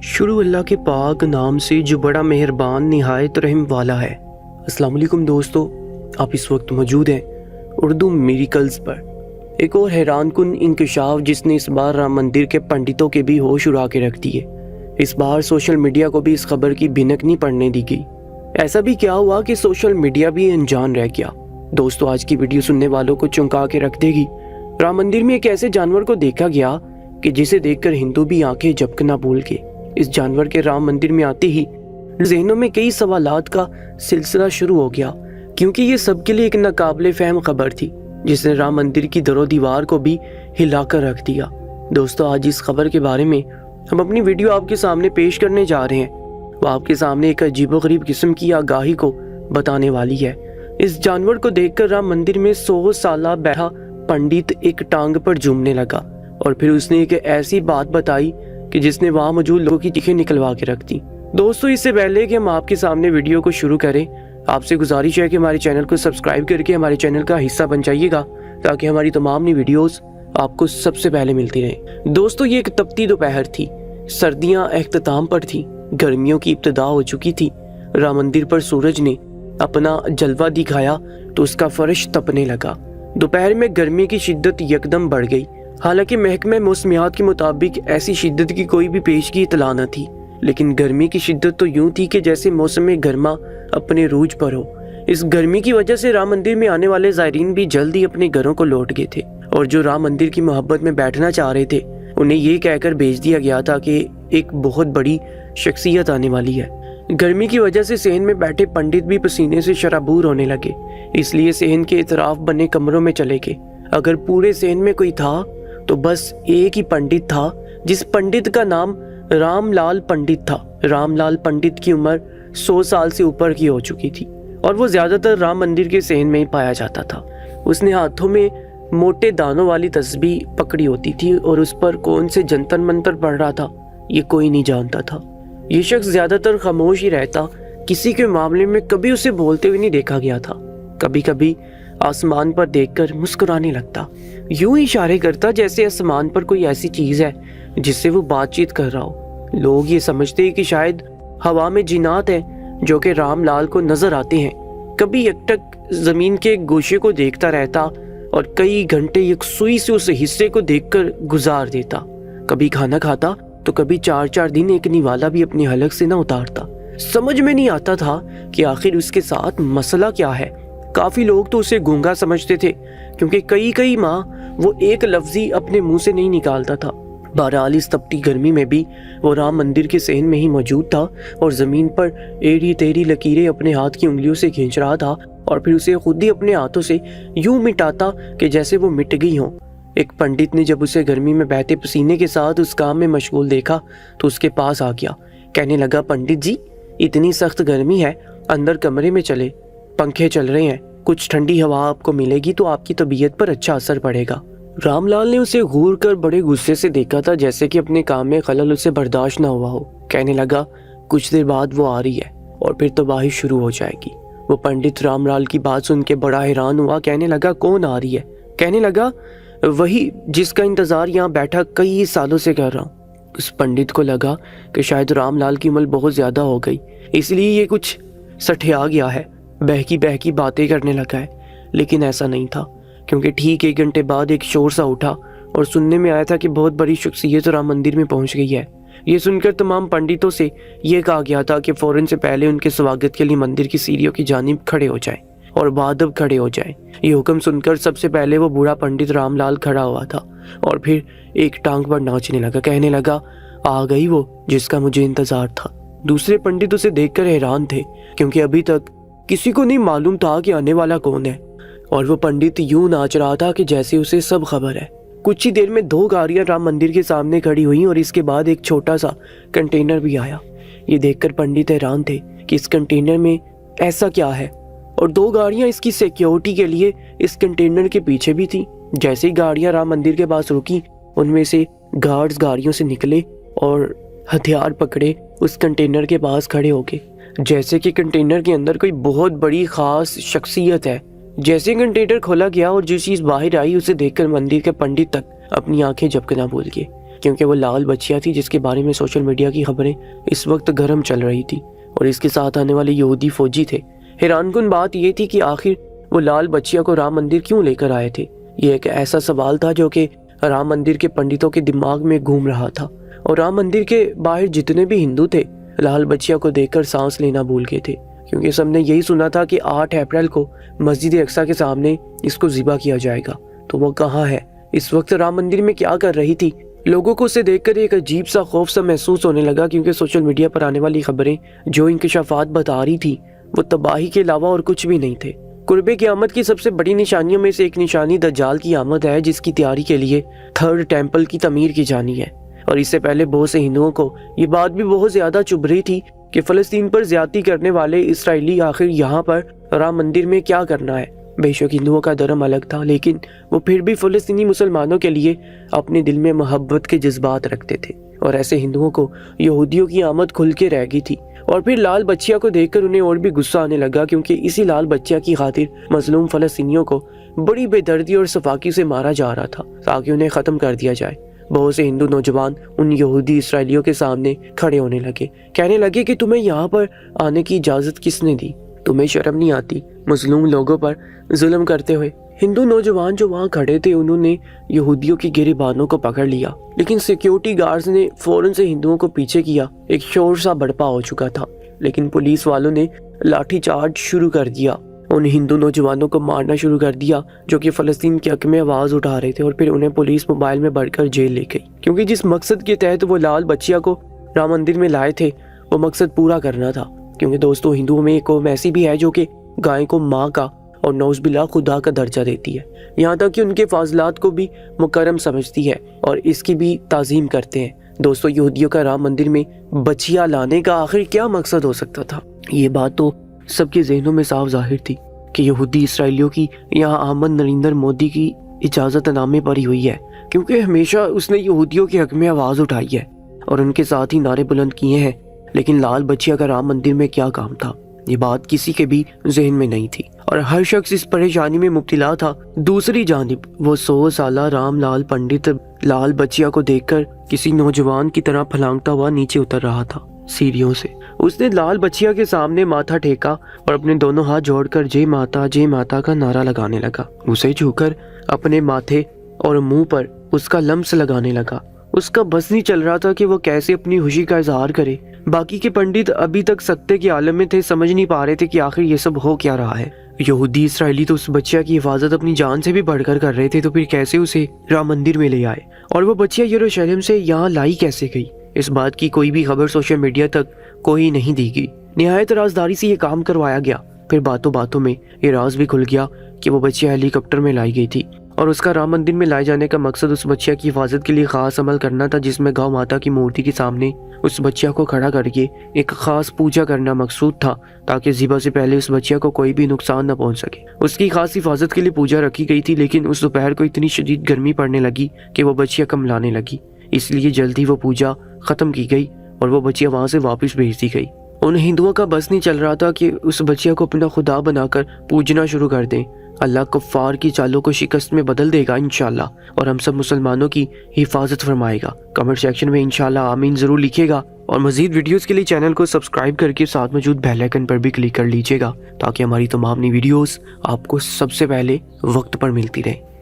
शुरू अल्लाह के पाक नाम से जो बड़ा मेहरबान निहायत रहम वाला है। अस्सलाम वालेकुम दोस्तों, आप इस वक्त मौजूद हैं उर्दू मिरेकल्स पर। एक और हैरान कुन इंकशाफ जिसने इस बार राम मंदिर के पंडितों के भी होश उड़ा के रख दिए। इस बार सोशल मीडिया को भी इस खबर की भिनक नहीं पड़ने दी गई। ऐसा भी क्या हुआ कि सोशल मीडिया भी अनजान रह गया। दोस्तों, आज की वीडियो सुनने वालों को चौंका के रख देगी। राम मंदिर में एक ऐसे जानवर को देखा गया कि जिसे देखकर हिंदू भी आंखें झपकना भूल गए। इस जानवर के राम मंदिर में आते ही ज़हनों में कई सवालात का सिलसिला शुरू हो गया, क्योंकि ये सबके लिए एक नाकाबिले फहम खबर थी जिसने राम मंदिर की दरो दीवार को भी हिलाकर रख दिया। दोस्तों, आज इस खबर के बारे में हम अपनी वीडियो आपके सामने पेश करने जा रहे हैं। वो आपके सामने एक अजीबोगरीब किस्म की आगाही को बताने वाली है। इस जानवर को देखकर राम मंदिर में 100 साल बैठा पंडित एक टांग पर झूमने लगा और फिर उसने एक ऐसी बात बताई कि जिसने वहां मौजूद लोगों की चीखें निकलवा के रख दी। दोस्तों, इससे पहले कि हम आपके सामने वीडियो को शुरू करें, आपसे गुजारिश है कि हमारे चैनल को सब्सक्राइब करके हमारे चैनल का हिस्सा बन जाइएगा ताकि हमारी तमाम नई वीडियोस आपको सबसे पहले मिलती रहे। दोस्तों, ये एक तपती दोपहर थी। सर्दियां अख्ताम पर थी, गर्मियों की इब्तिदा हो चुकी थी। राम मंदिर पर सूरज ने अपना जलवा दिखाया तो उसका फर्श तपने लगा। दोपहर में गर्मी की शिद्दत यकदम बढ़ गई। हालांकि महकमे मौसमियात के मुताबिक ऐसी शिद्दत की कोई भी पेशगी इतला न थी, लेकिन गर्मी की शिद्दत तो यूं थी कि जैसे मौसम गर्मा अपने रूज पर हो। इस गर्मी की वजह से राम मंदिर में आने वाले ज़ायरीन भी जल्द ही अपने घरों को लौट गए थे और जो राम मंदिर की मोहब्बत में बैठना चाह रहे थे उन्हें ये कहकर भेज दिया गया था कि एक बहुत बड़ी शख्सियत आने वाली है। गर्मी की वजह से सहन में बैठे पंडित भी पसीने से शराबूर होने लगे, इसलिए सहन के इतराफ बने कमरों में चले गए। अगर पूरे सहन में कोई था तो बस एक ही पंडित था, जिस पंडित का नाम रामलाल पंडित था। रामलाल पंडित की उम्र 100 साल से ऊपर की हो चुकी थी और वो ज्यादातर राम मंदिर के सहन में ही पाया जाता था। उसने हाथों में मोटे दानों वाली तस्बीह पकड़ी होती थी और उस पर कौन से जंतर मंतर पड़ रहा था ये कोई नहीं जानता था। ये शख्स ज्यादातर खामोश ही रहता, किसी के मामले में कभी उसे बोलते हुए नहीं देखा गया था। कभी कभी आसमान पर देखकर मुस्कुराने लगता, यूं ही इशारे करता जैसे आसमान पर कोई ऐसी चीज है जिससे वो बातचीत कर रहा हो। लोग ये समझते हैं कि शायद हवा में जिन्नात है जो कि रामलाल को नजर आते हैं। कभी एकटक जमीन के गोशे को देखता रहता और कई घंटे यकसुई से उस हिस्से को देखकर गुजार देता। कभी खाना खाता तो कभी 4-4 दिन एक निवाला भी अपनी हलक से न उतारता। समझ में नहीं आता था कि आखिर उसके साथ मसला क्या है। काफी लोग तो उसे गूंगा समझते थे क्योंकि कई माह वो एक लफ्जी अपने मुंह से नहीं निकालता था। बहरहाल इस तपती गर्मी में भी वो राम मंदिर के सहन में ही मौजूद था और जमीन पर एड़ी तेरी लकीरें अपने हाथ की उंगलियों से खींच रहा था और फिर उसे खुद ही अपने हाथों से यूं मिटाता कि जैसे वो मिट गई हो। एक पंडित ने जब उसे गर्मी में बहते पसीने के साथ उस काम में मशगूल देखा तो उसके पास आ गया। कहने लगा, पंडित जी, इतनी सख्त गर्मी है, अंदर कमरे में चले, पंखे चल रहे हैं, कुछ ठंडी हवा आपको मिलेगी तो आपकी तबीयत पर अच्छा असर पड़ेगा। रामलाल ने उसे घूर कर बड़े गुस्से से देखा था, जैसे कि अपने काम में खलल उसे बर्दाश्त न हुआ हो। कहने लगा, कुछ देर बाद वो आ रही है और फिर तबाही शुरू हो जाएगी। वो पंडित रामलाल की बात सुन के बड़ा हैरान हुआ। कहने लगा, कौन आ रही है? कहने लगा, वही जिसका इंतजार यहाँ बैठा कई सालों से कर रहा हूँ। उस पंडित को लगा कि शायद रामलाल की उम्र बहुत ज्यादा हो गई, इसलिए ये कुछ सठिया गया है, बहकी बातें करने लगा है। लेकिन ऐसा नहीं था, क्योंकि ठीक 1 घंटे बाद एक शोर सा उठा और सुनने में आया था कि बहुत बड़ी शख्सियत राम मंदिर में पहुंच गई है। ये सुनकर तमाम पंडितों से ये कहा गया था कि फौरन से पहले उनके स्वागत के लिए मंदिर की सीढ़ियों की जानिब खड़े हो जाएं और बादब खड़े हो जाएं। ये हुक्म सुनकर सबसे पहले वो बूढ़ा पंडित रामलाल खड़ा हुआ था और फिर एक टांग पर नाचने लगा। कहने लगा, आ गई वो जिसका मुझे इंतजार था। दूसरे पंडित उसे देखकर हैरान थे क्योंकि अभी तक किसी को नहीं मालूम था कि आने वाला कौन है और वो पंडित यूं नाच रहा था कि जैसे उसे सब खबर है। कुछ ही देर में 2 गाड़ियां राम मंदिर के सामने खड़ी हुई और इसके बाद एक छोटा सा कंटेनर भी आया। ये देखकर पंडित हैरान थे कि इस कंटेनर में ऐसा क्या है और 2 गाड़ियां इसकी सिक्योरिटी के लिए इस कंटेनर के पीछे भी थी। जैसे ही गाड़ियां राम मंदिर के पास रुकी, उनमें से गार्ड्स गाड़ियों से निकले और हथियार पकड़े उस कंटेनर के पास खड़े हो गए, जैसे कि कंटेनर के अंदर कोई बहुत बड़ी खास शख्सियत है। जैसे कंटेनर खोला गया और जो चीज बाहर आई उसे देखकर मंदिर के पंडित तक अपनी आंखें झपकना भूल गए। क्योंकि वो लाल बच्चियाँ थी जिसके बारे में सोशल मीडिया की खबरें इस वक्त गर्म चल रही थी और इसके साथ आने वाले यहूदी फौजी थे। हैरानकुन बात यह थी कि आखिर वो लाल बच्चियाँ को राम मंदिर क्यों लेकर आए थे। ये एक ऐसा सवाल था जो कि राम मंदिर के पंडितों के दिमाग में घूम रहा था और राम मंदिर के बाहर जितने भी हिंदू थे लाल बच्चियाँ को देखकर सांस लेना भूल गए थे, क्योंकि सबने यही सुना था कि 8 अप्रैल को मस्जिद अक्सा के सामने इसको ज़िबा किया जाएगा। तो वो कहाँ है, इस वक्त राम मंदिर में क्या कर रही थी। लोगों को उसे देखकर एक अजीब सा खौफ सा महसूस होने लगा, क्योंकि सोशल मीडिया पर आने वाली खबरें जो इंकशाफात बता रही थी वो तबाही के अलावा और कुछ भी नहीं थे। कुर्बे क़यामत की सबसे बड़ी निशानियों में से एक निशानी दज्जाल की आमद है, जिसकी तैयारी के लिए 3rd टेम्पल की तमीर की जानी है। और इससे पहले बहुत से हिंदुओं को ये बात भी बहुत ज़्यादा चुभ रही थी कि फ़लस्तीन पर ज्यादती करने वाले इसराइली आखिर यहाँ पर राम मंदिर में क्या करना है। बेशक हिंदुओं का धर्म अलग था, लेकिन वो फिर भी फ़लस्तीनी मुसलमानों के लिए अपने दिल में मोहब्बत के जज्बात रखते थे और ऐसे हिंदुओं को यहूदियों की आमद खुल के रह गई थी। और फिर लाल बच्चिया को देखकर उन्हें और भी गुस्सा आने लगा, क्योंकि इसी लाल बच्चिया की खातिर मजलूम फ़लस्तीनियों को बड़ी बेदर्दी और सफाकी से मारा जा रहा था ताकि उन्हें ख़त्म कर दिया जाए। बहुत से हिंदू नौजवान उन यहूदी इसराइलियों के सामने खड़े होने लगे, कहने लगे कि तुम्हें यहाँ पर आने की इजाज़त किसने दी, तुम्हें शर्म नहीं आती मजलूम लोगों पर जुल्म करते हुए। हिंदू नौजवान जो वहाँ खड़े थे उन्होंने यहूदियों की गिरबानों को पकड़ लिया, लेकिन सिक्योरिटी गार्ड्स ने फौरन से हिंदुओं को पीछे किया। एक शोर सा बड़पा हो चुका था, लेकिन पुलिस वालों ने लाठीचार्ज शुरू कर दिया, उन हिंदू नौजवानों को मारना शुरू कर दिया जो कि फ़लस्तीन के हक में आवाज़ उठा रहे थे। और फिर उन्हें पुलिस मोबाइल में भरकर जेल ले गई, क्योंकि जिस मकसद के तहत वो लाल बच्चिया को राम मंदिर में लाए थे वो मकसद पूरा करना था। क्योंकि दोस्तों, हिंदुओं में एक कौम ऐसी भी है जो कि गाय को माँ का और नौज़बिल्ला खुदा का दर्जा देती है, यहाँ तक कि उनके फाजलात को भी मुकर्रम समझती है और इसकी भी ताज़ीम करते हैं। दोस्तों, यहूदियों का राम मंदिर में बच्चियाँ लाने का आखिर क्या मकसद हो सकता था। ये बात तो सबके जहनों में साफ जाहिर थी कि यहूदी इसराइलियों की यहाँ आमद नरेंद्र मोदी की इजाज़तनामे पर ही हुई है, क्योंकि हमेशा उसने यहूदियों के हक में आवाज़ उठाई है और उनके साथ ही नारे बुलंद किए हैं। लेकिन लाल बच्चिया का राम मंदिर में क्या काम था, ये बात किसी के भी जहन में नहीं थी और हर शख्स इस परेशानी में मुब्तला था। दूसरी जानिब वो 100 साला रामलाल पंडित लाल बच्चिया को देखकर किसी नौजवान की तरह फलांगता हुआ नीचे उतर रहा था सीढ़ियों से। उसने लाल बच्चिया के सामने माथा टेका और अपने दोनों हाथ जोड़कर जय माता का नारा लगाने लगा। उसे छूकर अपने माथे और मुंह पर उसका लम्स लगाने लगा। उसका बस नहीं चल रहा था कि वो कैसे अपनी खुशी का इजहार करे। बाकी के पंडित अभी तक सत्ते के आलम में थे, समझ नहीं पा रहे थे कि आखिर ये सब हो क्या रहा है। यहूदी इसराइली तो उस बच्चिया की हिफाजत अपनी जान से भी बढ़कर कर रहे थे, तो फिर कैसे उसे राम मंदिर में ले आए और वो बच्चिया यरूशलेम से यहाँ लाई कैसे गई। इस बात की कोई भी खबर सोशल मीडिया तक कोई नहीं दी गई। निहायत राजदारी से ये काम करवाया गया। फिर बातों बातों में ये राज भी खुल गया कि वो बच्चिया हेलीकॉप्टर में लाई गई थी और उसका राम मंदिर में लाए जाने का मकसद उस बच्चिया की हिफाजत के लिए खास अमल करना था, जिसमें गौ माता की मूर्ति के सामने उस बच्चिया को खड़ा करके एक खास पूजा करना मकसूद था, ताकि ज़िबा से पहले उस बच्चिया को कोई भी नुकसान न पहुंच सके। उसकी खास हिफाजत के लिए पूजा रखी गई थी, लेकिन उस दोपहर को इतनी शदीद गर्मी पड़ने लगी कि वो बच्चिया कमलाने लगी, इसलिए जल्दी वो पूजा खत्म की गई और वो बच्चिया वहाँ से वापस भेज दी गई। उन हिंदुओं का बस नहीं चल रहा था कि उस बच्चिया को अपना खुदा बनाकर पूजना शुरू कर दें। अल्लाह कुफ्फार की चालों को शिकस्त में बदल देगा इंशाल्लाह, और हम सब मुसलमानों की हिफाजत फरमाएगा। कमेंट सेक्शन में इंशाल्लाह आमीन ज़रूर लिखिएगा और मज़ीद वीडियोस के लिए चैनल को सब्सक्राइब करके साथ मौजूद बेल आइकन पर भी क्लिक कर लीजिएगा, ताकि हमारी तमाम नई वीडियोस आपको सबसे पहले वक्त पर मिलती रहे।